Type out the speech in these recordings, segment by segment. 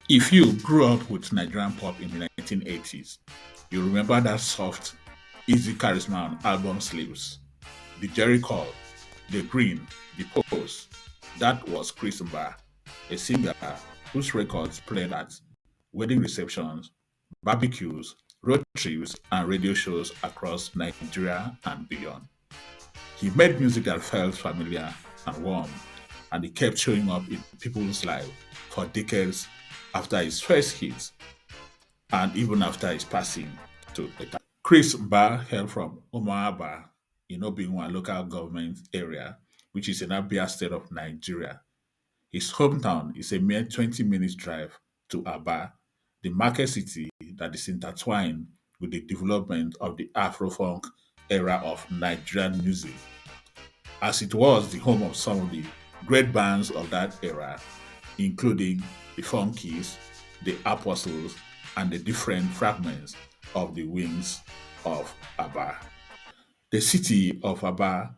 If you grew up with Nigerian pop in the 1980s, you remember that soft, easy charisma on album sleeves, the Jerry Call, the Green, the Pose. That was Chris Mba, a singer whose records played at wedding receptions, barbecues, road trips, and radio shows across Nigeria and beyond. He made music that felt familiar and warm, and he kept showing up in people's lives for decades after his first hit and even after his passing to the Chris Mba hailed from Umuhaba in Obinwa local government area, which is in Abia State of Nigeria. His hometown is a mere 20 minutes drive to Aba, the market city that is intertwined with the development of the Afro-funk era of Nigerian music, as it was the home of some of the great bands of that era, including the Funkies, the Apostles, and the different fragments of the wings of Aba. The city of Aba,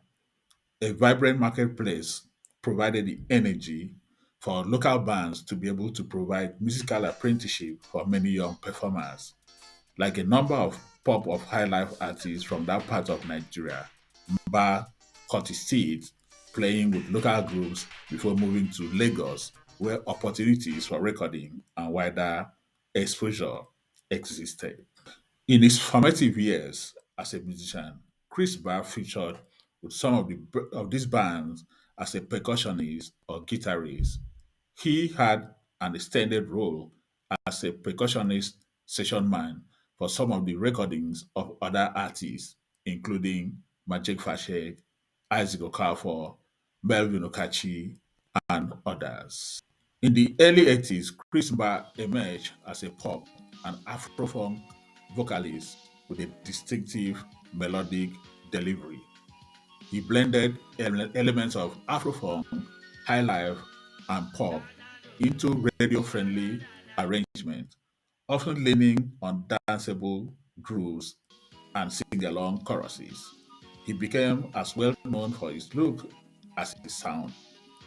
a vibrant marketplace, provided the energy for local bands to be able to provide musical apprenticeship for many young performers. Like a number of pop of high life artists from that part of Nigeria, Mba cut his teeth playing with local groups before moving to Lagos, where opportunities for recording and wider exposure existed. In his formative years as a musician, Chris Mba featured with some of these bands as a percussionist or guitarist. He had an extended role as a percussionist session man for some of the recordings of other artists, including Majek Fashe, Isaac Okafor, Melvin Okachi, and others. In the early 80s, Chris Mba emerged as a pop and Afro-funk vocalist with a distinctive melodic delivery. He blended elements of Afrofunk, highlife, and pop into radio-friendly arrangement, often leaning on danceable grooves and sing-along choruses. He became as well known for his look as his sound.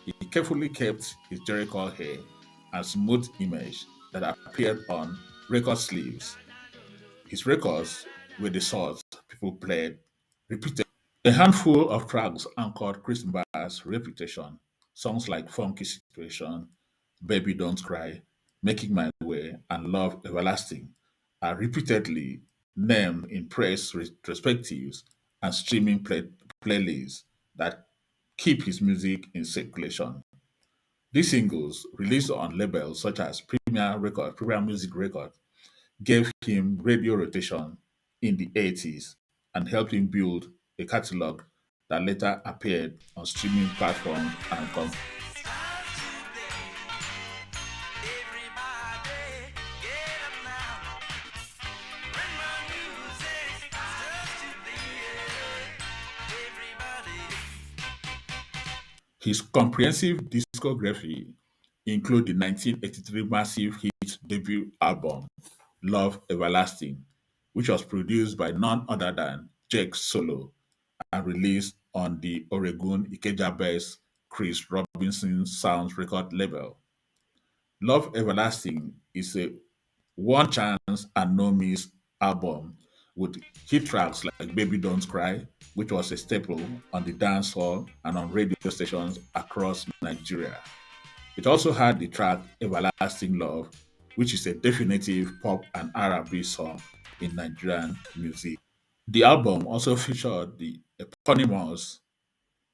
He carefully kept his Jericho hair and smooth image that appeared on record sleeves. His records were the sort people played repeatedly. A handful of tracks anchored Chris Mba's reputation. Songs like Funky Situation, Baby Don't Cry, Making My Way, and Love Everlasting are repeatedly named in press retrospectives and streaming playlists that keep his music in circulation. These singles, released on labels such as Premier Music Records, gave him radio rotation in the 80s and helped him build a catalog that later appeared on streaming platforms and his comprehensive discography include the 1983 massive hit debut album, Love Everlasting, which was produced by none other than Jake Solo and released on the Oregon Ikeja-based Chris Robinson Sounds record label. Love Everlasting is a one chance and no miss album with hit tracks like Baby Don't Cry, which was a staple on the dance hall and on radio stations across Nigeria. It also had the track Everlasting Love, which is a definitive pop and R&B song in Nigerian music. The album also featured the eponymous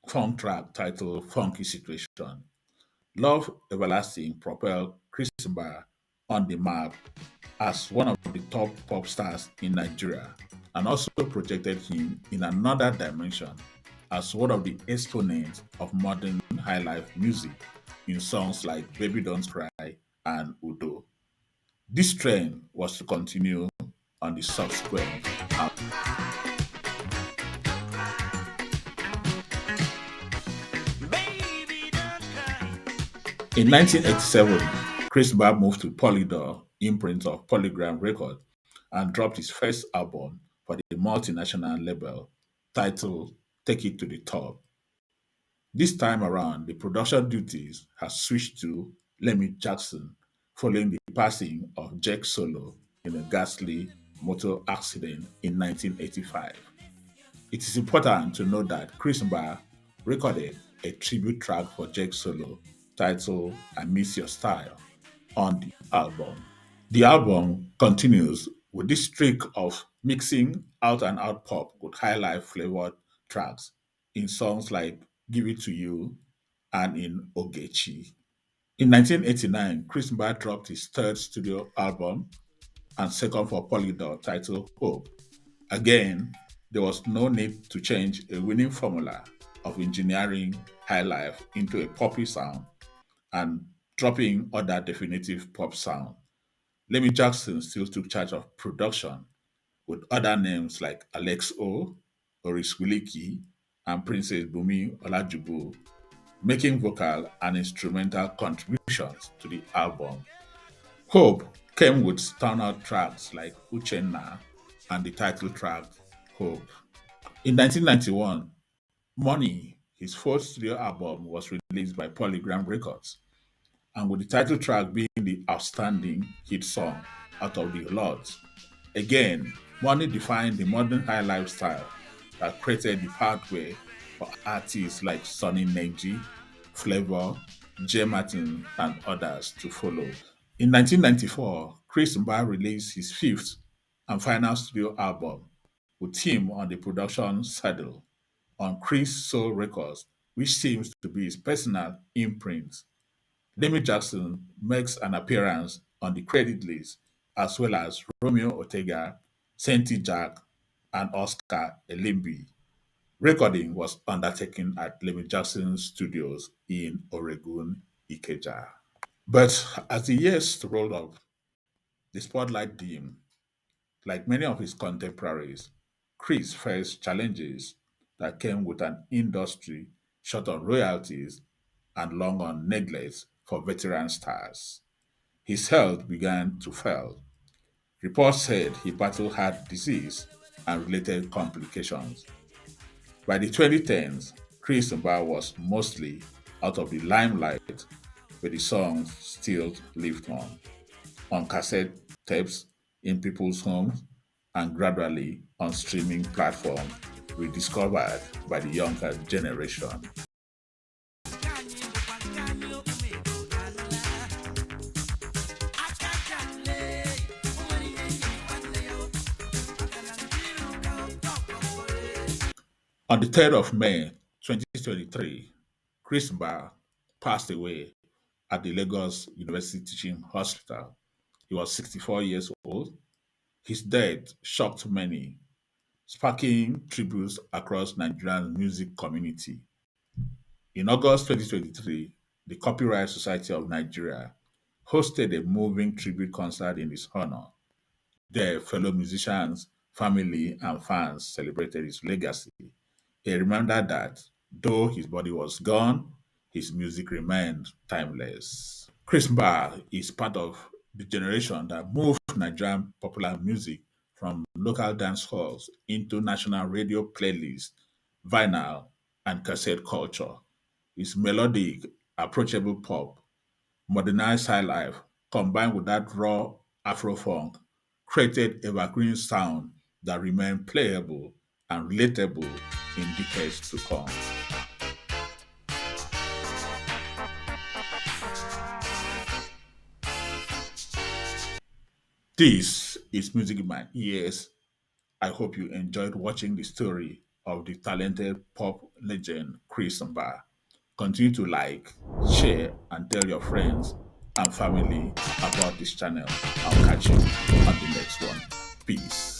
funk track titled Funky Situation. Love Everlasting propelled Chris Mba on the map as one of the top pop stars in Nigeria and also projected him in another dimension as one of the exponents of modern highlife music in songs like Baby Don't Cry and Udo. This trend was to continue on the subsequent album. In 1987, Chris Mba moved to Polydor, imprint of Polygram Records, and dropped his first album for the multinational label titled Take It to the Top. This time around, the production duties has switched to Lemmy Jackson following the passing of Jack Solo in a ghastly motor accident in 1985. It is important to note that Chris Mba recorded a tribute track for Jack Solo titled I Miss Your Style on the album. The album continues with this streak of mixing out and out pop with highlife flavored tracks in songs like Give It to You and in Ogechi. In 1989, Chris Mba dropped his third studio album and second for Polydor titled Hope. Again, there was no need to change a winning formula of engineering highlife into a poppy sound and dropping other definitive pop sound. Lemmy Jackson still took charge of production with other names like Alex O, Oris Wiliki, and Princess Bumi Olajubu making vocal and instrumental contributions to the album. Hope came with standout tracks like Uchenna and the title track Hope. In 1991, Money, his fourth studio album, was released by Polygram Records, and with the title track being the outstanding hit song out of the lot. Again, Money defined the modern high lifestyle that created the pathway for artists like Sonny Nenji, Flavor, J. Martin, and others to follow. In 1994, Chris Mba released his fifth and final studio album with him on the production saddle on Chris Soul Records, which seems to be his personal imprint. Lemmy Jackson makes an appearance on the credit list, as well as Romeo Ortega, Senti Jack, and Oscar Elimbi. Recording was undertaken at Lemmy Jackson Studios in Oregon, Ikeja. But as the years rolled up, the spotlight dimmed. Like many of his contemporaries, Chris faced challenges that came with an industry short on royalties and long on neglect for veteran stars. His health began to fail. Reports said he battled heart disease and related complications. By the 2010s, Chris Mba was mostly out of the limelight, but the songs still lived on cassette tapes in people's homes and gradually on streaming platforms rediscovered by the younger generation. On the 3rd of May 2023, Chris Mba passed away at the Lagos University Teaching Hospital. He was 64 years old. His death shocked many, sparking tributes across Nigerian music community. In August 2023, the Copyright Society of Nigeria hosted a moving tribute concert in his honor. Their fellow musicians, family, and fans celebrated his legacy. A reminder that though his body was gone, his music remained timeless. Chris Mba is part of the generation that moved Nigerian popular music from local dance halls into national radio playlists, vinyl, and cassette culture. His melodic, approachable pop, modernized high life, combined with that raw Afro-funk, created evergreen sound that remained playable and relatable in decades to come. This is Music in My Ears. I hope you enjoyed watching the story of the talented pop legend Chris Mba. Continue to like, share, and tell your friends and family about this channel. I'll catch you on the next one. Peace.